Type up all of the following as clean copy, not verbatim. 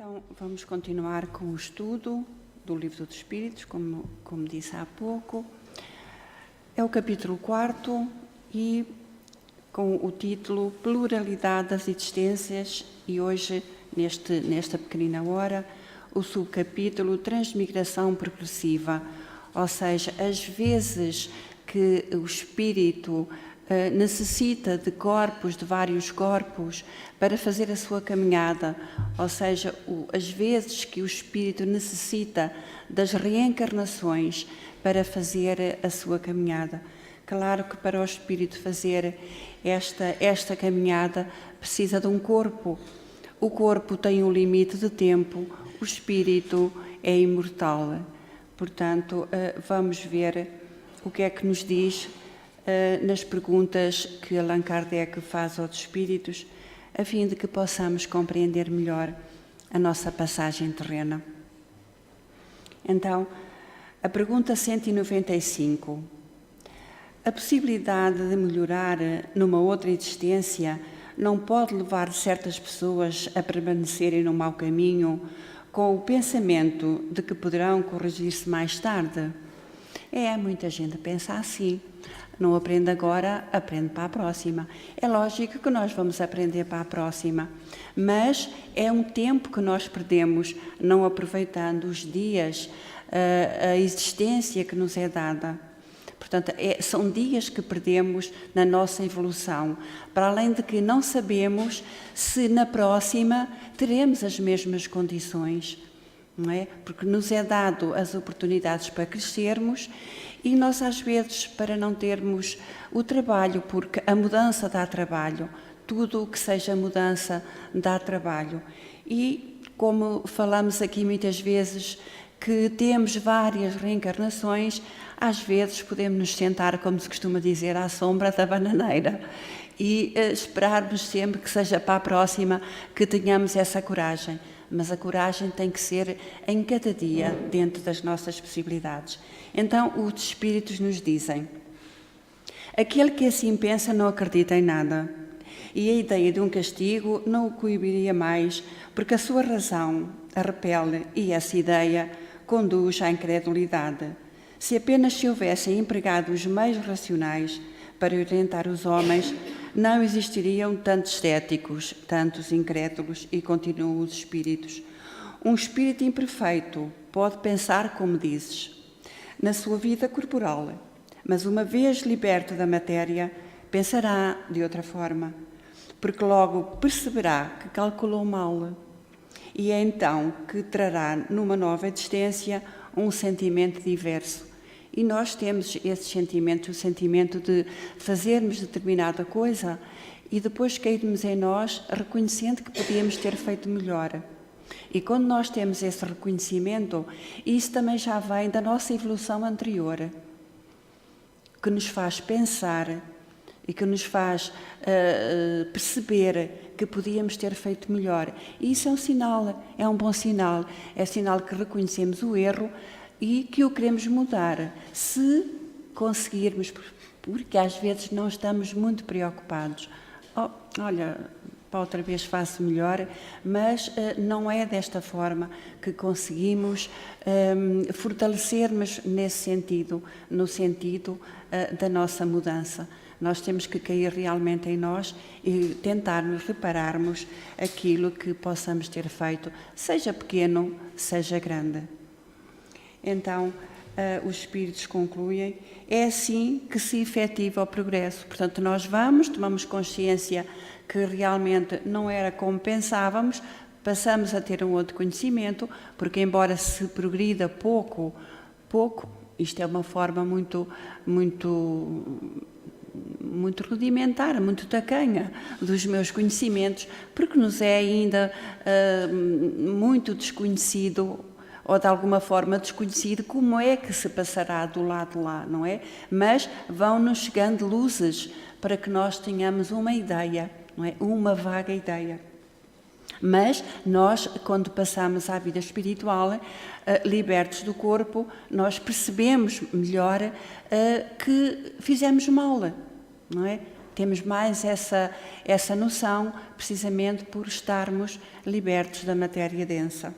Então, vamos continuar com o estudo do Livro dos Espíritos, como disse há pouco. É o capítulo 4 e com o título Pluralidade das Existências e hoje, nesta pequenina hora, o subcapítulo Transmigração Progressiva, ou seja, as vezes que o Espírito necessita de corpos, de vários corpos, para fazer a sua caminhada, ou seja, as vezes que o Espírito necessita das reencarnações para fazer a sua caminhada. Claro que para o Espírito fazer esta caminhada precisa de um corpo. O corpo tem um limite de tempo, o Espírito é imortal. Portanto, vamos ver o que é que nos diz nas perguntas que Allan Kardec faz aos Espíritos, a fim de que possamos compreender melhor a nossa passagem terrena. Então, a pergunta 195. A possibilidade de melhorar numa outra existência não pode levar certas pessoas a permanecerem no mau caminho com o pensamento de que poderão corrigir-se mais tarde? Muita gente pensa assim. Não aprende agora, aprende para a próxima. É lógico que nós vamos aprender para a próxima, mas é um tempo que nós perdemos não aproveitando os dias, a existência que nos é dada. Portanto, são dias que perdemos na nossa evolução, para além de que não sabemos se na próxima teremos as mesmas condições, não é? Porque nos é dado as oportunidades para crescermos e nós às vezes para não termos o trabalho, porque a mudança dá trabalho, tudo o que seja mudança dá trabalho. E como falamos aqui muitas vezes que temos várias reencarnações, às vezes podemos nos sentar, como se costuma dizer, à sombra da bananeira e esperarmos sempre que seja para a próxima que tenhamos essa coragem. Mas a coragem tem que ser em cada dia, dentro das nossas possibilidades. Então, os Espíritos nos dizem: aquele que assim pensa não acredita em nada, e a ideia de um castigo não o coibiria mais, porque a sua razão a repele e essa ideia conduz à incredulidade. Se apenas se houvessem empregado os meios racionais para orientar os homens, não existiriam tantos céticos, tantos incrédulos, e continuam os espíritos. Um espírito imperfeito pode pensar como dizes, na sua vida corporal, mas uma vez liberto da matéria, pensará de outra forma, porque logo perceberá que calculou mal, e é então que trará numa nova existência um sentimento diverso. E nós temos esse sentimento, o sentimento de fazermos determinada coisa e depois cairmos em nós reconhecendo que podíamos ter feito melhor. E quando nós temos esse reconhecimento, isso também já vem da nossa evolução anterior, que nos faz pensar e que nos faz perceber que podíamos ter feito melhor. E isso é um sinal, é um bom sinal. É sinal que reconhecemos o erro e que o queremos mudar, se conseguirmos, porque às vezes não estamos muito preocupados. Olha, para outra vez faço melhor, mas não é desta forma que conseguimos fortalecermos nesse sentido, no sentido da nossa mudança. Nós temos que cair realmente em nós e tentarmos repararmos aquilo que possamos ter feito, seja pequeno, seja grande. Então, os Espíritos concluem, é assim que se efetiva o progresso. Portanto, nós tomamos consciência que realmente não era como pensávamos, passamos a ter um outro conhecimento, porque embora se progrida pouco, isto é uma forma muito rudimentar, muito tacanha dos meus conhecimentos, porque nos é ainda muito desconhecido, ou de alguma forma desconhecido, como é que se passará do lado de lá, não é? Mas vão-nos chegando luzes para que nós tenhamos uma ideia, não é? Uma vaga ideia. Mas nós, quando passamos à vida espiritual, libertos do corpo, nós percebemos melhor que fizemos mal, não é? Temos mais essa noção, precisamente por estarmos libertos da matéria densa.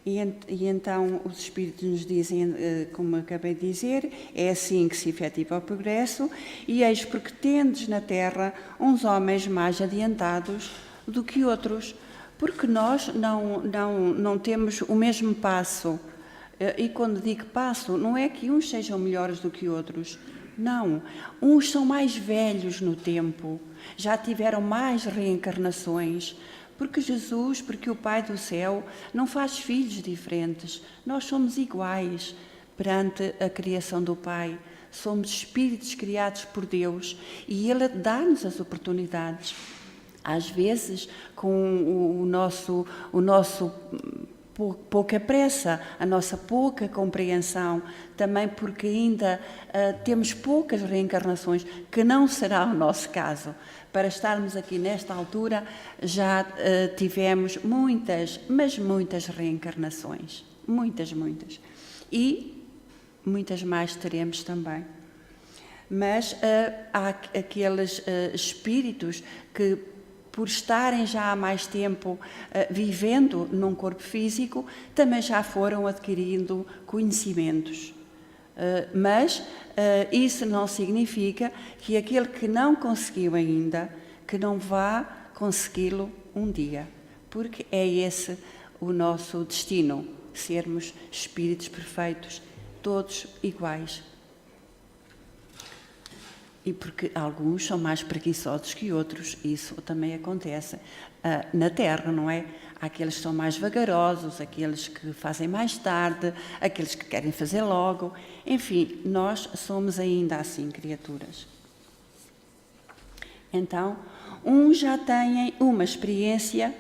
E então os Espíritos nos dizem, como acabei de dizer, é assim que se efetiva o progresso, e eis porque tendes na Terra uns homens mais adiantados do que outros, porque nós não temos o mesmo passo. E quando digo passo, não é que uns sejam melhores do que outros, não. Uns são mais velhos no tempo, já tiveram mais reencarnações, porque Jesus, porque o Pai do Céu não faz filhos diferentes. Nós somos iguais perante a criação do Pai. Somos espíritos criados por Deus e Ele dá-nos as oportunidades. Às vezes, com o nosso pouca pressa, a nossa pouca compreensão, também porque ainda temos poucas reencarnações, que não será o nosso caso. Para estarmos aqui nesta altura, já tivemos muitas, mas muitas reencarnações. Muitas. E muitas mais teremos também. Mas há aqueles espíritos que, por estarem já há mais tempo vivendo num corpo físico, também já foram adquirindo conhecimentos. Mas isso não significa que aquele que não conseguiu ainda, que não vá consegui-lo um dia, porque é esse o nosso destino, sermos espíritos perfeitos, todos iguais. E porque alguns são mais preguiçosos que outros, isso também acontece na Terra, não é? Há aqueles que são mais vagarosos, aqueles que fazem mais tarde, aqueles que querem fazer logo. Enfim, nós somos ainda assim criaturas. Então, uns já têm uma experiência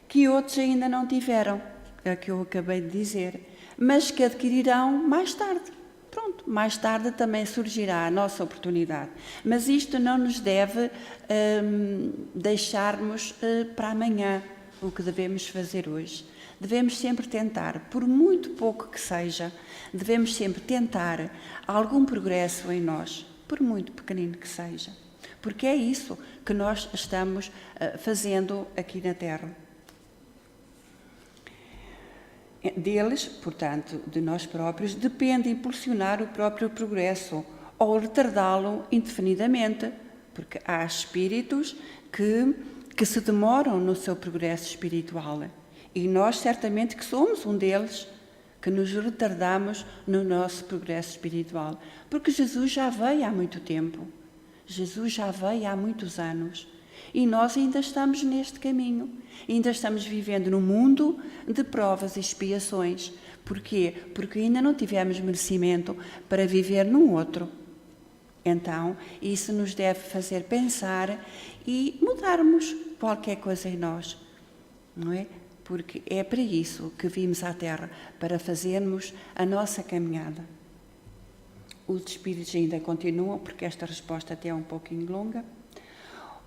que outros ainda não tiveram, é a que eu acabei de dizer, mas que adquirirão mais tarde. Pronto, mais tarde também surgirá a nossa oportunidade. Mas isto não nos deve deixarmos para amanhã o que devemos fazer hoje. Devemos sempre tentar, por muito pouco que seja, devemos sempre tentar algum progresso em nós, por muito pequenino que seja. Porque é isso que nós estamos fazendo aqui na Terra. Deles, portanto, de nós próprios, depende impulsionar o próprio progresso ou retardá-lo indefinidamente, porque há espíritos que se demoram no seu progresso espiritual. E nós certamente que somos um deles, que nos retardamos no nosso progresso espiritual. Porque Jesus já veio há muito tempo. Jesus já veio há muitos anos. E nós ainda estamos neste caminho. Ainda estamos vivendo num mundo de provas e expiações. Porquê? Porque ainda não tivemos merecimento para viver num outro. Então, isso nos deve fazer pensar e mudarmos qualquer coisa em nós, não é? Porque é para isso que vimos à Terra, para fazermos a nossa caminhada. Os espíritos ainda continuam, porque esta resposta até é um pouquinho longa.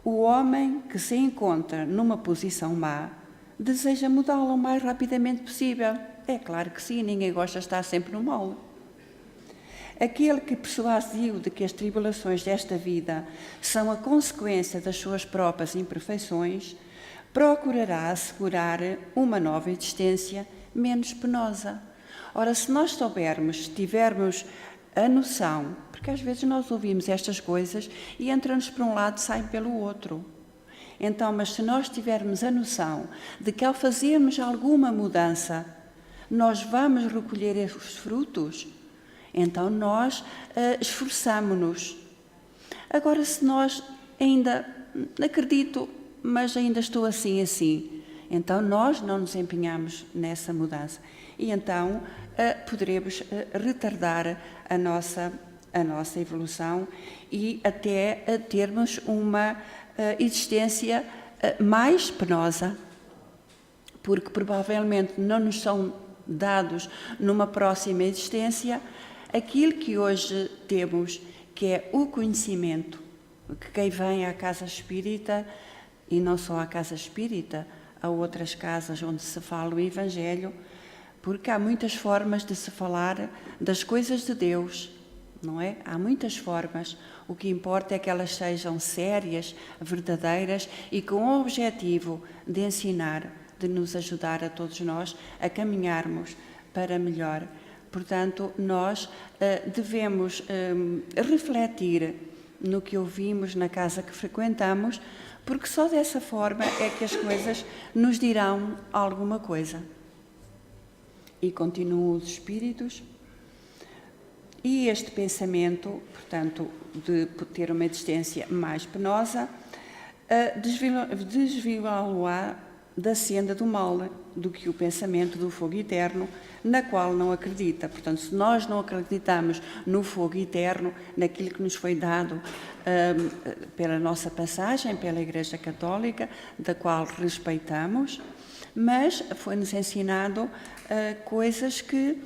O homem que se encontra numa posição má deseja mudá-la o mais rapidamente possível. É claro que sim, ninguém gosta de estar sempre no mal. Aquele que persuasiu de que as tribulações desta vida são a consequência das suas próprias imperfeições, procurará assegurar uma nova existência menos penosa. Ora, se nós soubermos, se tivermos a noção, porque às vezes nós ouvimos estas coisas e entramos por um lado e saem pelo outro. Então, mas se nós tivermos a noção de que ao fazermos alguma mudança, nós vamos recolher os frutos, então nós esforçamo-nos. Agora, se nós ainda acredito, mas ainda estou assim, então nós não nos empenhamos nessa mudança. E então poderemos retardar a nossa evolução e até termos uma existência mais penosa, porque provavelmente não nos são dados numa próxima existência aquilo que hoje temos, que é o conhecimento, que quem vem à casa espírita, e não só à casa espírita, a outras casas onde se fala o Evangelho, porque há muitas formas de se falar das coisas de Deus, não é? Há muitas formas. O que importa é que elas sejam sérias, verdadeiras e com o objetivo de ensinar, de nos ajudar a todos nós a caminharmos para melhor. Portanto, nós devemos refletir no que ouvimos na casa que frequentamos, porque só dessa forma é que as coisas nos dirão alguma coisa. E continuam os espíritos. E este pensamento, portanto, de ter uma existência mais penosa, desviá-lo-á da senda do mal, do que o pensamento do fogo eterno, na qual não acredita. Portanto, se nós não acreditamos no fogo eterno, naquilo que nos foi dado pela nossa passagem, pela Igreja Católica, da qual respeitamos, mas foi-nos ensinado coisas que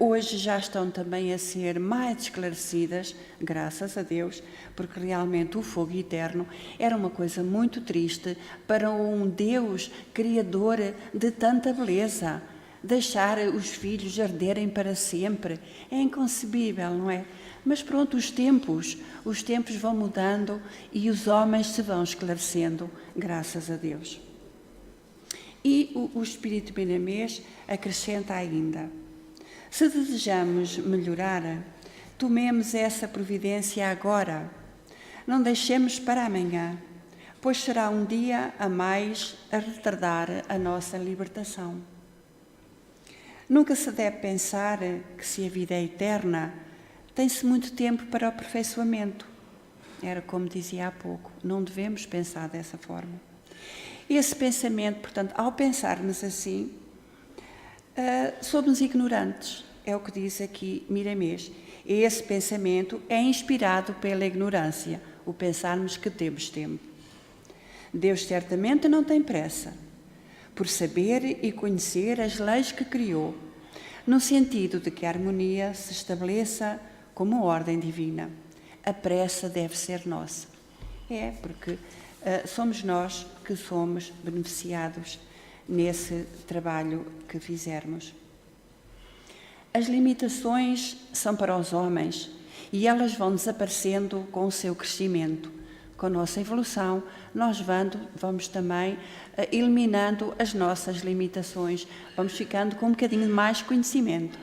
hoje já estão também a ser mais esclarecidas, graças a Deus, porque realmente o fogo eterno era uma coisa muito triste para um Deus criador de tanta beleza. Deixar os filhos arderem para sempre é inconcebível, não é? Mas pronto, os tempos vão mudando e os homens se vão esclarecendo, graças a Deus. E o Espírito Miramês acrescenta ainda: se desejamos melhorar, tomemos essa providência agora. Não deixemos para amanhã, pois será um dia a mais a retardar a nossa libertação. Nunca se deve pensar que, se a vida é eterna, tem-se muito tempo para o aperfeiçoamento. Era como dizia há pouco, não devemos pensar dessa forma. Esse pensamento, portanto, ao pensarmos assim, somos ignorantes, é o que diz aqui Miramês. Esse pensamento é inspirado pela ignorância, o pensarmos que temos tempo. Deus certamente não tem pressa por saber e conhecer as leis que criou, no sentido de que a harmonia se estabeleça como ordem divina. A pressa deve ser nossa. Porque somos nós que somos beneficiados nesse trabalho que fizermos. As limitações são para os homens e elas vão desaparecendo com o seu crescimento. Com a nossa evolução, nós vamos também eliminando as nossas limitações, vamos ficando com um bocadinho mais conhecimento.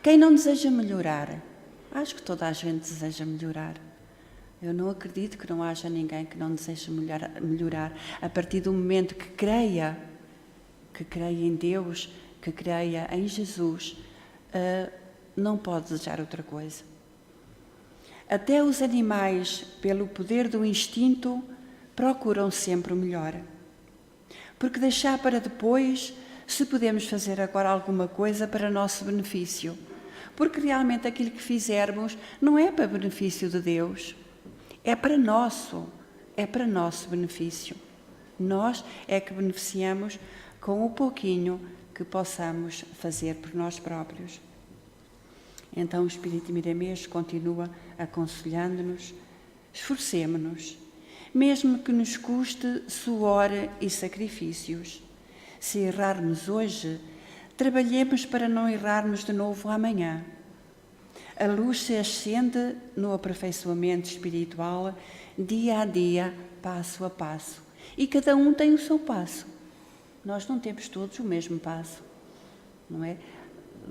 Quem não deseja melhorar? Acho que toda a gente deseja melhorar. Eu não acredito que não haja ninguém que não deseje melhorar. A partir do momento que creia em Deus, que creia em Jesus, não pode desejar outra coisa. Até os animais, pelo poder do instinto, procuram sempre o melhor. Porque deixar para depois, se podemos fazer agora alguma coisa para nosso benefício. Porque realmente aquilo que fizermos não é para benefício de Deus, é para nosso benefício. Nós é que beneficiamos com o pouquinho que possamos fazer por nós próprios. Então o Espírito Miramês continua aconselhando-nos: esforcemo-nos, mesmo que nos custe suor e sacrifícios. Se errarmos hoje, trabalhemos para não errarmos de novo amanhã. A luz se acende no aperfeiçoamento espiritual, dia a dia, passo a passo. E cada um tem o seu passo. Nós não temos todos o mesmo passo, não é?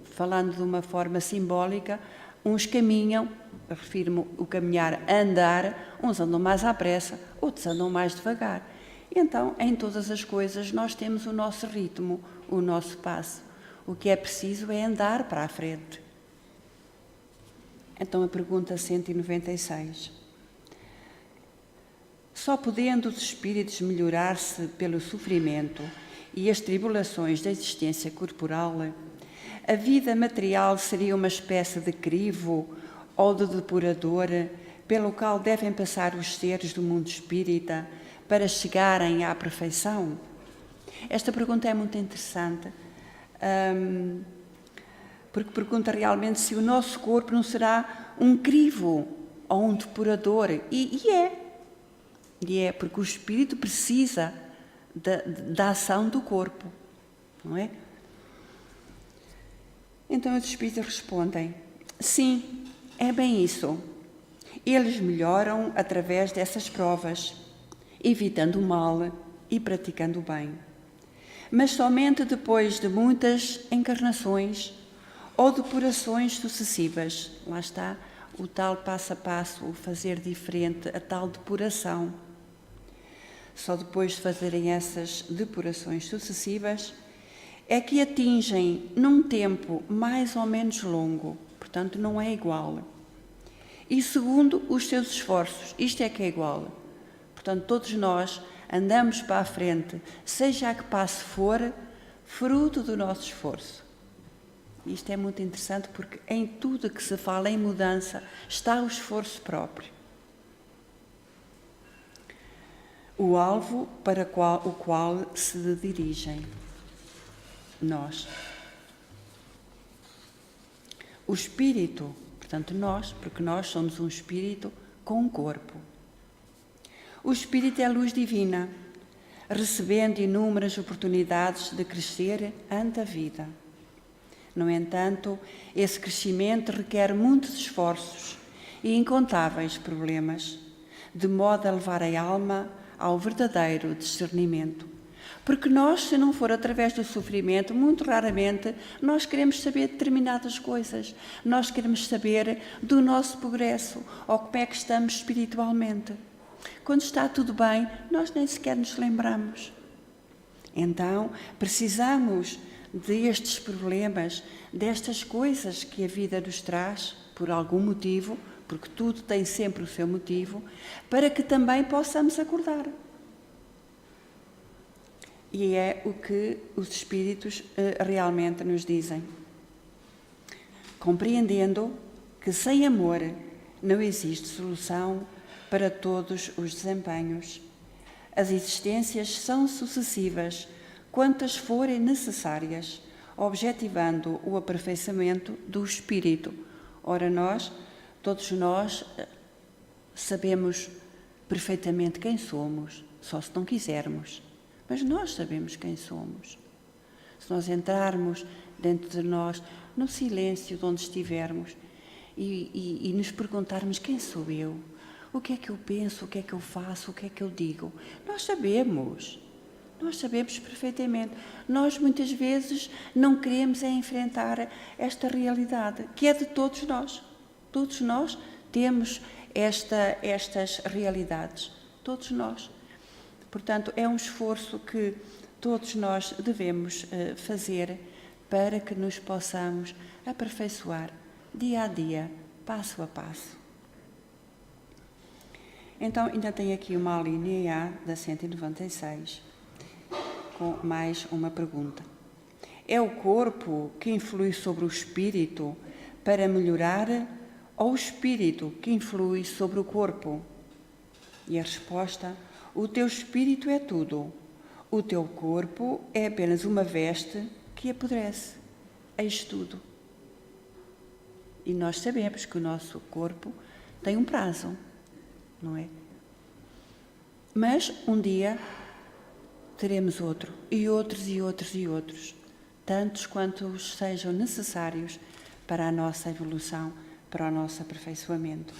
Falando de uma forma simbólica, uns caminham, refiro-me o caminhar a andar, uns andam mais à pressa, outros andam mais devagar. Então, em todas as coisas, nós temos o nosso ritmo, o nosso passo. O que é preciso é andar para a frente. Então, a pergunta 196. Só podendo os espíritos melhorar-se pelo sofrimento e as tribulações da existência corporal, a vida material seria uma espécie de crivo ou de depurador pelo qual devem passar os seres do mundo espírita para chegarem à perfeição? Esta pergunta é muito interessante, porque pergunta realmente se o nosso corpo não será um crivo ou um depurador. E é, porque o espírito precisa da ação do corpo, não é? Então os espíritos respondem: sim, é bem isso. eles melhoram através dessas provas, evitando o mal e praticando o bem. Mas somente depois de muitas encarnações ou depurações sucessivas, lá está o tal passo a passo, o fazer diferente, a tal depuração. Só depois de fazerem essas depurações sucessivas é que atingem num tempo mais ou menos longo, portanto não é igual. E segundo os seus esforços, isto é que é igual. Portanto, todos nós andamos para a frente, seja a que passo for, fruto do nosso esforço. Isto é muito interessante porque em tudo que se fala em mudança está o esforço próprio. O alvo para o qual se dirigem. Nós. O espírito, portanto nós, porque nós somos um espírito com um corpo. O espírito é a luz divina, recebendo inúmeras oportunidades de crescer ante a vida. No entanto, esse crescimento requer muitos esforços e incontáveis problemas, de modo a levar a alma ao verdadeiro discernimento. Porque nós, se não for através do sofrimento, muito raramente nós queremos saber determinadas coisas. Nós queremos saber do nosso progresso ou como é que estamos espiritualmente. Quando está tudo bem, nós nem sequer nos lembramos. Então, precisamos destes problemas, destas coisas que a vida nos traz, por algum motivo, porque tudo tem sempre o seu motivo, para que também possamos acordar. E é o que os espíritos realmente nos dizem. Compreendendo que sem amor não existe solução para todos os desempenhos. As existências são sucessivas, quantas forem necessárias, objetivando o aperfeiçoamento do espírito. Ora, todos nós sabemos perfeitamente quem somos, só se não quisermos. Mas nós sabemos quem somos. Se nós entrarmos dentro de nós, no silêncio de onde estivermos, e nos perguntarmos quem sou eu, o que é que eu penso, o que é que eu faço, o que é que eu digo, nós sabemos perfeitamente. Nós muitas vezes não queremos enfrentar esta realidade, que é de todos nós. Todos nós temos estas realidades, todos nós. Portanto, é um esforço que todos nós devemos fazer para que nos possamos aperfeiçoar dia a dia, passo a passo. Então, ainda tem aqui uma linha A da 196, com mais uma pergunta. É o corpo que influi sobre o espírito para melhorar ou o espírito que influi sobre o corpo? E a resposta: o teu espírito é tudo. O teu corpo é apenas uma veste que apodrece. Eis tudo. E nós sabemos que o nosso corpo tem um prazo, não é? Mas um dia teremos outro, e outros, e outros, e outros, tantos quantos sejam necessários para a nossa evolução, para o nosso aperfeiçoamento.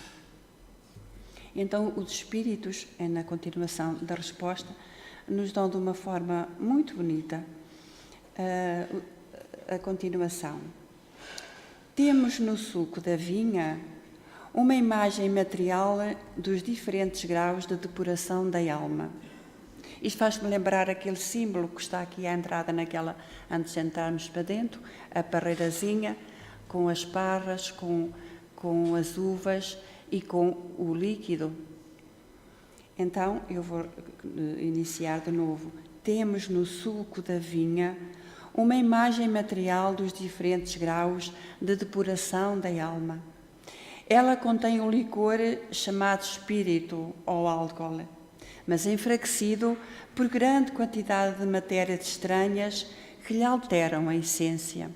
Então, os espíritos, na continuação da resposta, nos dão de uma forma muito bonita a continuação. Temos no suco da vinha uma imagem material dos diferentes graus de depuração da alma. Isto faz-me lembrar aquele símbolo que está aqui à entrada naquela, antes de entrarmos para dentro, a parreirazinha, com as parras, com as uvas e com o líquido. Então, eu vou iniciar de novo. Temos no suco da vinha uma imagem material dos diferentes graus de depuração da alma. Ela contém um licor chamado espírito ou álcool, mas enfraquecido por grande quantidade de matérias estranhas que lhe alteram a essência.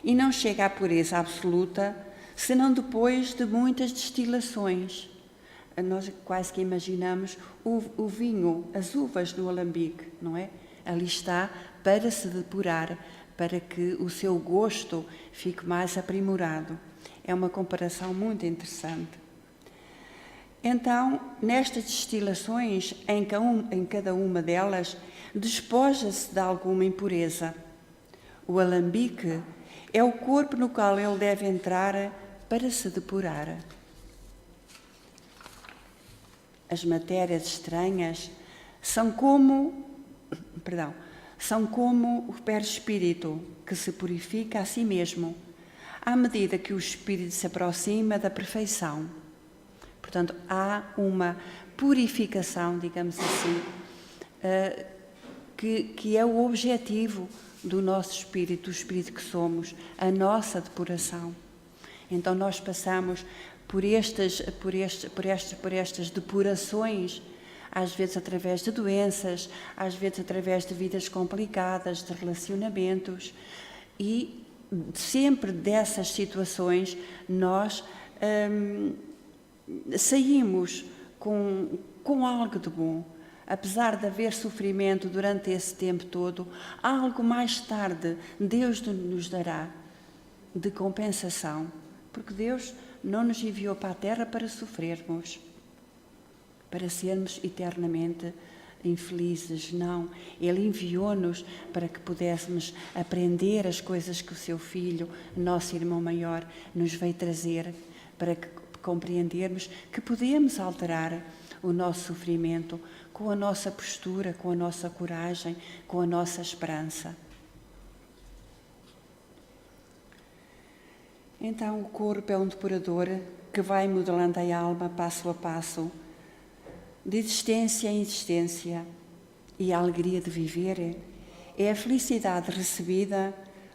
E não chega à pureza absoluta, senão depois de muitas destilações. Nós quase que imaginamos o vinho, as uvas no alambique, não é? Ali está para se depurar, para que o seu gosto fique mais aprimorado. É uma comparação muito interessante. Então, nestas destilações, em cada uma delas, despoja-se de alguma impureza. O alambique é o corpo no qual ele deve entrar para se depurar. As matérias estranhas são como o perispírito que se purifica a si mesmo, à medida que o espírito se aproxima da perfeição. Portanto, há uma purificação, digamos assim, que é o objetivo do nosso espírito, do espírito que somos, a nossa depuração. Então nós passamos por estas depurações, às vezes através de doenças, às vezes através de vidas complicadas, de relacionamentos, e sempre dessas situações nós saímos com algo de bom. Apesar de haver sofrimento durante esse tempo todo, algo mais tarde Deus nos dará de compensação, porque Deus não nos enviou para a terra para sofrermos, para sermos eternamente infelizes, não. Ele enviou-nos para que pudéssemos aprender as coisas que o seu Filho, nosso irmão maior, nos veio trazer, para que compreendermos que podemos alterar o nosso sofrimento com a nossa postura, com a nossa coragem, com a nossa esperança. Então, o corpo é um depurador que vai modelando a alma passo a passo, de existência em existência, e a alegria de viver é a felicidade recebida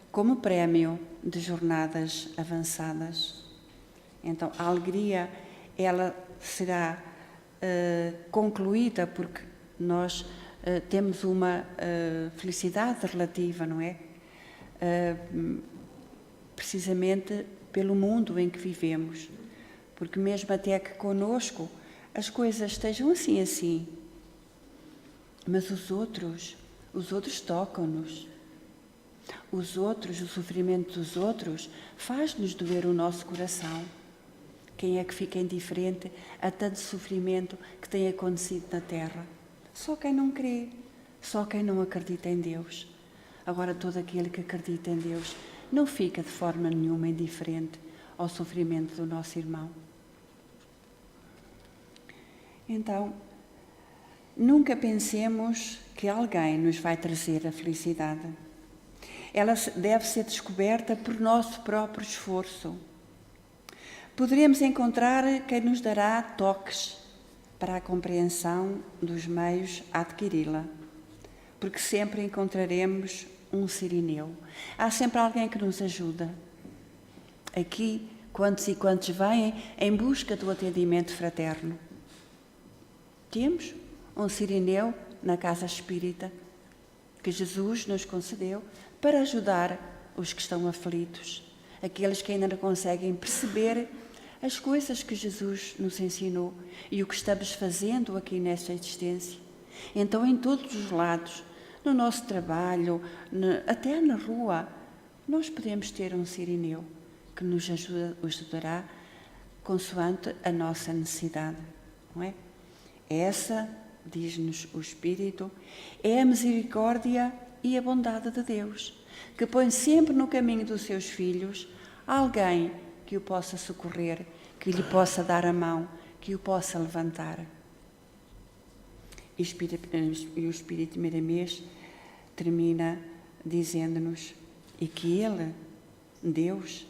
como prémio de jornadas avançadas. Então, a alegria, ela será concluída porque nós temos uma felicidade relativa, não é? Precisamente pelo mundo em que vivemos, porque mesmo até que conosco as coisas estejam assim, mas os outros tocam-nos. O sofrimento dos outros faz-nos doer o nosso coração. Quem é que fica indiferente a tanto sofrimento que tem acontecido na Terra? Só quem não crê, só quem não acredita em Deus. Agora, todo aquele que acredita em Deus não fica de forma nenhuma indiferente ao sofrimento do nosso irmão. Então, nunca pensemos que alguém nos vai trazer a felicidade. Ela deve ser descoberta por nosso próprio esforço. Poderemos encontrar quem nos dará toques para a compreensão dos meios a adquiri-la, porque sempre encontraremos um sirineu. Há sempre alguém que nos ajuda. Aqui, quantos e quantos vêm em busca do atendimento fraterno? Temos um sirineu na Casa Espírita que Jesus nos concedeu para ajudar os que estão aflitos, aqueles que ainda não conseguem perceber as coisas que Jesus nos ensinou e o que estamos fazendo aqui nesta existência. Então, em todos os lados, no nosso trabalho, até na rua, nós podemos ter um sirineu que nos ajudará consoante a nossa necessidade, não é? Essa, diz-nos o Espírito, é a misericórdia e a bondade de Deus, que põe sempre no caminho dos seus filhos alguém que o possa socorrer, que lhe possa dar a mão, que o possa levantar. E o Espírito Miramês termina dizendo-nos e que Ele, Deus,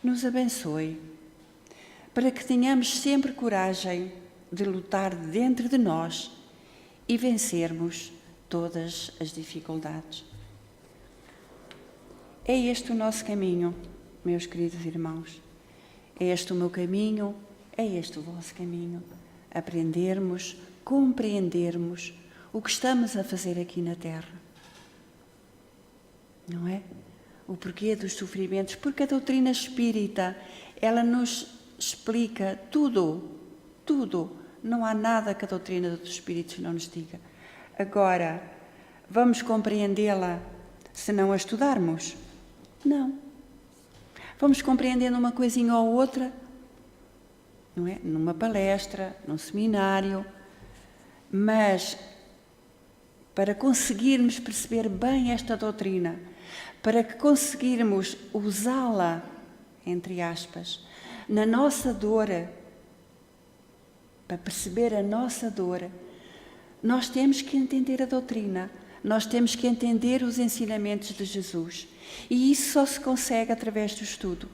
nos abençoe, para que tenhamos sempre coragem de lutar dentro de nós e vencermos todas as dificuldades. É este o nosso caminho, meus queridos irmãos. É este o meu caminho, é este o vosso caminho. Aprendermos, compreendermos o que estamos a fazer aqui na Terra. Não é? O porquê dos sofrimentos, porque a doutrina espírita, ela nos explica tudo. Não há nada que a doutrina dos espíritos não nos diga. Agora, vamos compreendê-la se não a estudarmos? Não. Vamos compreendendo uma coisinha ou outra, não é? Numa palestra, num seminário, mas para conseguirmos perceber bem esta doutrina, para que conseguirmos usá-la, entre aspas, na nossa dor, para perceber a nossa dor, nós temos que entender a doutrina, nós temos que entender os ensinamentos de Jesus. E isso só se consegue através do estudo.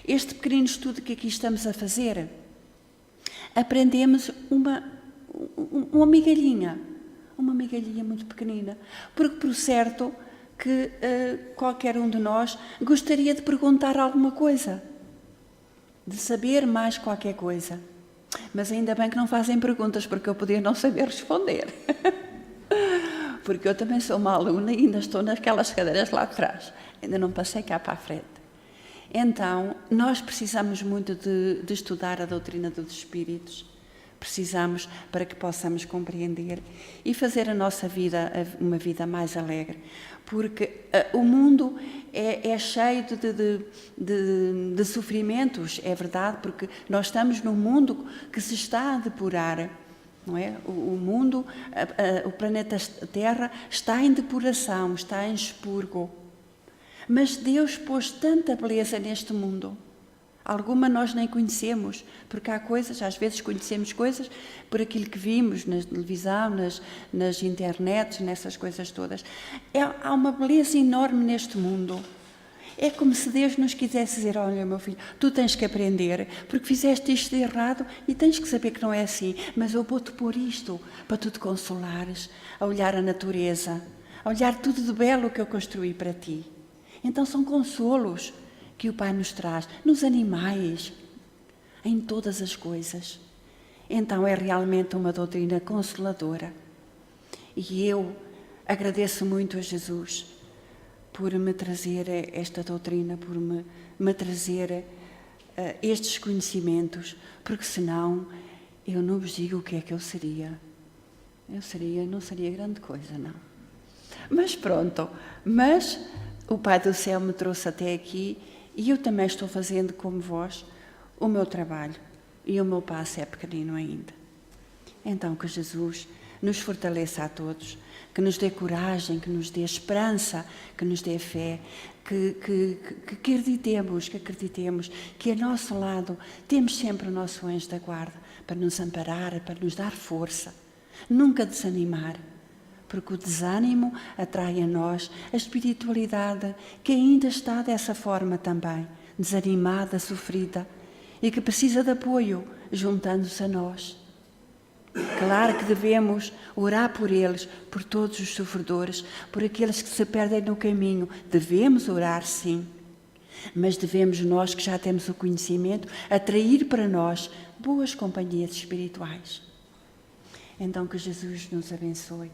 Este pequenino estudo que aqui estamos a fazer, aprendemos uma migalhinha muito pequenina, porque por certo que qualquer um de nós gostaria de perguntar alguma coisa, de saber mais qualquer coisa. Mas ainda bem que não fazem perguntas, porque eu podia não saber responder. Porque eu também sou uma aluna e ainda estou naquelas cadeiras lá atrás. Ainda não passei cá para a frente. Então, nós precisamos muito de estudar a doutrina dos Espíritos. Precisamos para que possamos compreender e fazer a nossa vida uma vida mais alegre. Porque o mundo é cheio de sofrimentos, é verdade, porque nós estamos num mundo que se está a depurar, não é? O mundo, o planeta Terra está em depuração, está em expurgo. Mas Deus pôs tanta beleza neste mundo. Alguma nós nem conhecemos, porque há coisas, às vezes conhecemos coisas por aquilo que vimos na televisão, nas internets, nessas coisas todas. Há uma beleza enorme neste mundo. É como se Deus nos quisesse dizer, olha meu filho, tu tens que aprender, porque fizeste isto de errado e tens que saber que não é assim, mas eu vou-te pôr isto para tu te consolares, a olhar a natureza, a olhar tudo de belo que eu construí para ti. Então são consolos que o Pai nos traz, nos animais, em todas as coisas. Então é realmente uma doutrina consoladora. E eu agradeço muito a Jesus por me trazer esta doutrina, por me trazer estes conhecimentos, porque senão eu não vos digo o que é que eu seria. Não seria grande coisa, não. Mas pronto, o Pai do Céu me trouxe até aqui e eu também estou fazendo, como vós, o meu trabalho. E o meu passo é pequenino ainda. Então, que Jesus nos fortaleça a todos, que nos dê coragem, que nos dê esperança, que nos dê fé, que acreditemos que a nosso lado temos sempre o nosso anjo da guarda para nos amparar, para nos dar força. Nunca desanimar. Porque o desânimo atrai a nós a espiritualidade que ainda está dessa forma também, desanimada, sofrida, e que precisa de apoio, juntando-se a nós. Claro que devemos orar por eles, por todos os sofredores, por aqueles que se perdem no caminho. Devemos orar, sim, mas devemos nós, que já temos o conhecimento, atrair para nós boas companhias espirituais. Então que Jesus nos abençoe.